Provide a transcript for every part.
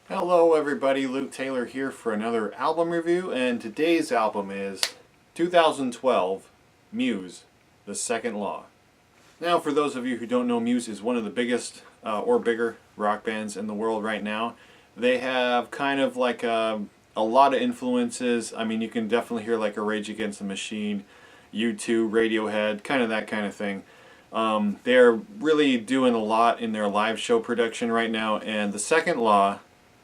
Hello everybody, Luke Taylor here for another album review, and today's album is 2012 Muse, The Second Law. Now, for those of you who don't know, Muse is one of the biggest or bigger rock bands in the world right now. They have kind of like a lot of influences. I mean, you can definitely hear like a Rage Against the Machine, U2, Radiohead, kind of that kind of thing. They're really doing a lot in their live show production right now, and The Second Law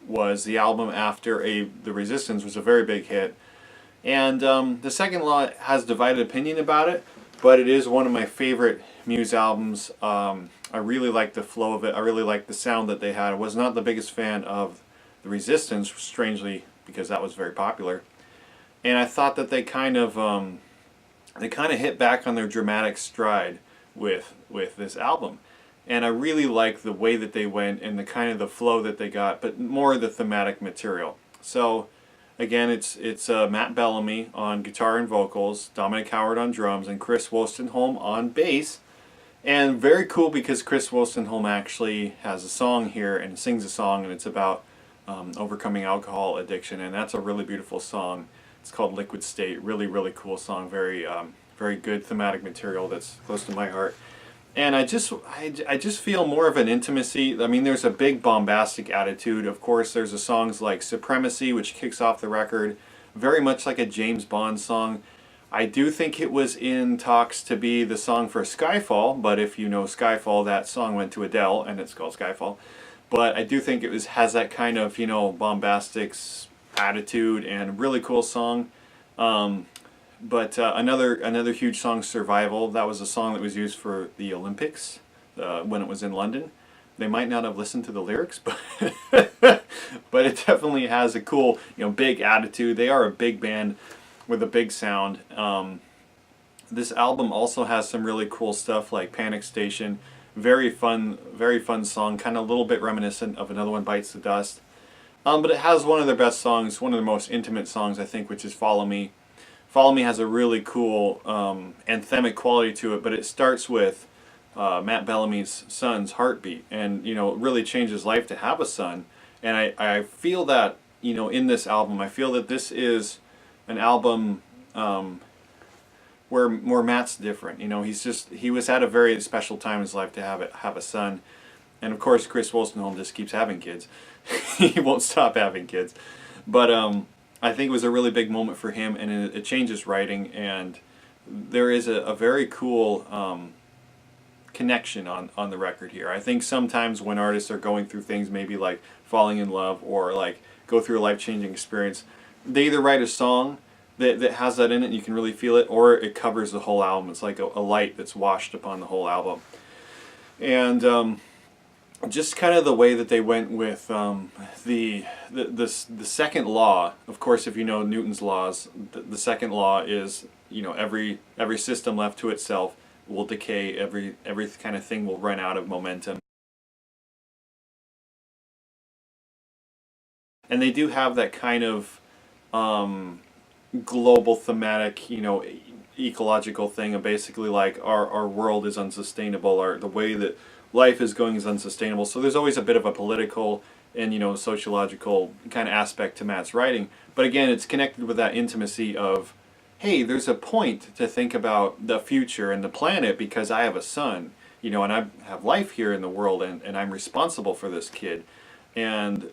was the album after The Resistance was a very big hit. And The Second Law has divided opinion about it, but it is one of my favorite Muse albums. I really like the flow of it. I really like the sound that they had. I was not the biggest fan of The Resistance, strangely, because that was very popular. And I thought that they kind of hit back on their dramatic stride with this album. And I really like the way that they went and the kind of the flow that they got, but more the thematic material. So again, it's Matt Bellamy on guitar and vocals, Dominic Howard on drums, and Chris Wolstenholme on bass. And very cool because Chris Wolstenholme actually has a song here and sings a song, and it's about overcoming alcohol addiction, and that's a really beautiful song. It's called Liquid State. Really, really cool song. Very good thematic material that's close to my heart. And I just feel more of an intimacy. I mean, there's a big bombastic attitude. Of course, there's the songs like Supremacy, which kicks off the record, very much like a James Bond song. I do think it was in talks to be the song for Skyfall, but if you know Skyfall, that song went to Adele, and it's called Skyfall. But I do think has that kind of, bombastic attitude and really cool song. But another huge song, Survival. That was a song that was used for the Olympics when it was in London. They might not have listened to the lyrics, but but it definitely has a cool, big attitude. They are a big band with a big sound. This album also has some really cool stuff like Panic Station. Very fun song, kind of a little bit reminiscent of another one, Bites the Dust. But it has one of their best songs, one of the most intimate songs, I think, which is Follow Me. Follow Me has a really cool anthemic quality to it, but it starts with Matt Bellamy's son's heartbeat, and it really changed his life to have a son. And I feel that in this album, I feel that this is an album where Matt's different. He was at a very special time in his life to have a son, and of course Chris Wolstenholme just keeps having kids. He won't stop having kids, but I think it was a really big moment for him, and it changed his writing, and there is a very cool connection on the record here. I think sometimes when artists are going through things, maybe like falling in love or like go through a life-changing experience, they either write a song that has that in it and you can really feel it, or it covers the whole album. It's like a light that's washed upon the whole album. And just kind of the way that they went with the second law. Of course, if you know Newton's laws, the second law is every system left to itself will decay. Every kind of thing will run out of momentum. And they do have that kind of global thematic, ecological thing of basically like our world is unsustainable, the way that life is going is unsustainable. So there's always a bit of a political and sociological kind of aspect to Matt's writing. But again, it's connected with that intimacy of, hey, there's a point to think about the future and the planet because I have a son, and I have life here in the world, and I'm responsible for this kid. And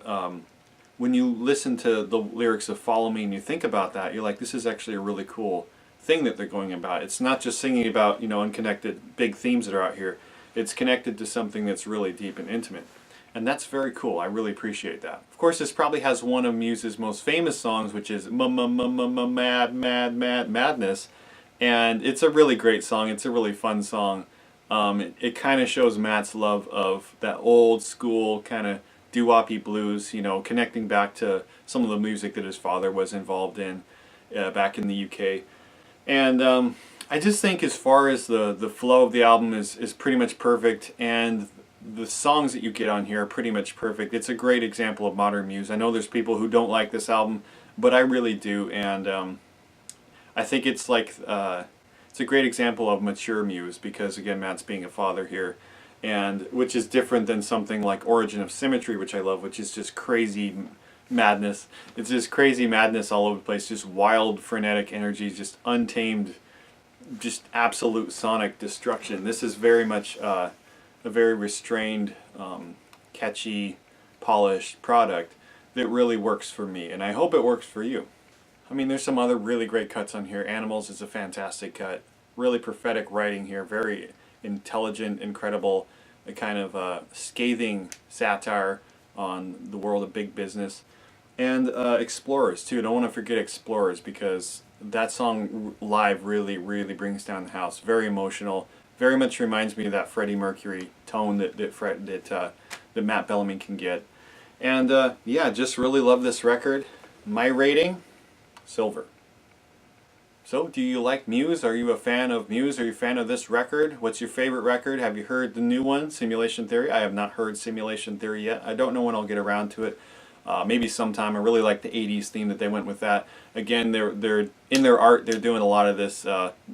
when you listen to the lyrics of Follow Me and you think about that, you're like, this is actually a really cool thing that they're going about. It's not just singing about unconnected big themes that are out here. It's connected to something that's really deep and intimate. And that's very cool. I really appreciate that. Of course, this probably has one of Muse's most famous songs, which is Mad Madness. And it's a really great song. It's a really fun song. It kind of shows Matt's love of that old school kind of doo-woppy blues, connecting back to some of the music that his father was involved in back in the UK. And I just think as far as the flow of the album is pretty much perfect, and the songs that you get on here are pretty much perfect. It's a great example of modern Muse. I know there's people who don't like this album, but I really do, and I think it's like it's a great example of mature Muse because again, Matt's being a father here, and which is different than something like Origin of Symmetry, which I love, which is just crazy madness. It's just crazy madness all over the place, just wild, frenetic energy, just untamed, just absolute sonic destruction. This is very much a very restrained, catchy, polished product that really works for me, and I hope it works for you. I mean, there's some other really great cuts on here. Animals is a fantastic cut. Really prophetic writing here, very intelligent, incredible, a kind of scathing satire on the world of big business. And Explorers too. Don't want to forget Explorers, because that song live really, really brings down the house. Very emotional. Very much reminds me of that Freddie Mercury tone that Matt Bellamy can get. And yeah, just really love this record. My rating, silver. So, do you like Muse? Are you a fan of Muse? Are you a fan of this record? What's your favorite record? Have you heard the new one, Simulation Theory? I have not heard Simulation Theory yet. I don't know when I'll get around to it. Maybe sometime. I really like the 80s theme that they went with that. Again, they're in their art, they're doing a lot of this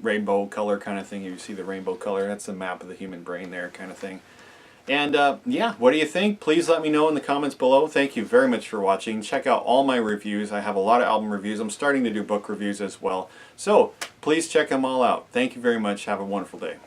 rainbow color kind of thing. You see the rainbow color, that's the map of the human brain there kind of thing. And yeah, what do you think? Please let me know in the comments below. Thank you very much for watching. Check out all my reviews. I have a lot of album reviews. I'm starting to do book reviews as well. So please check them all out. Thank you very much. Have a wonderful day.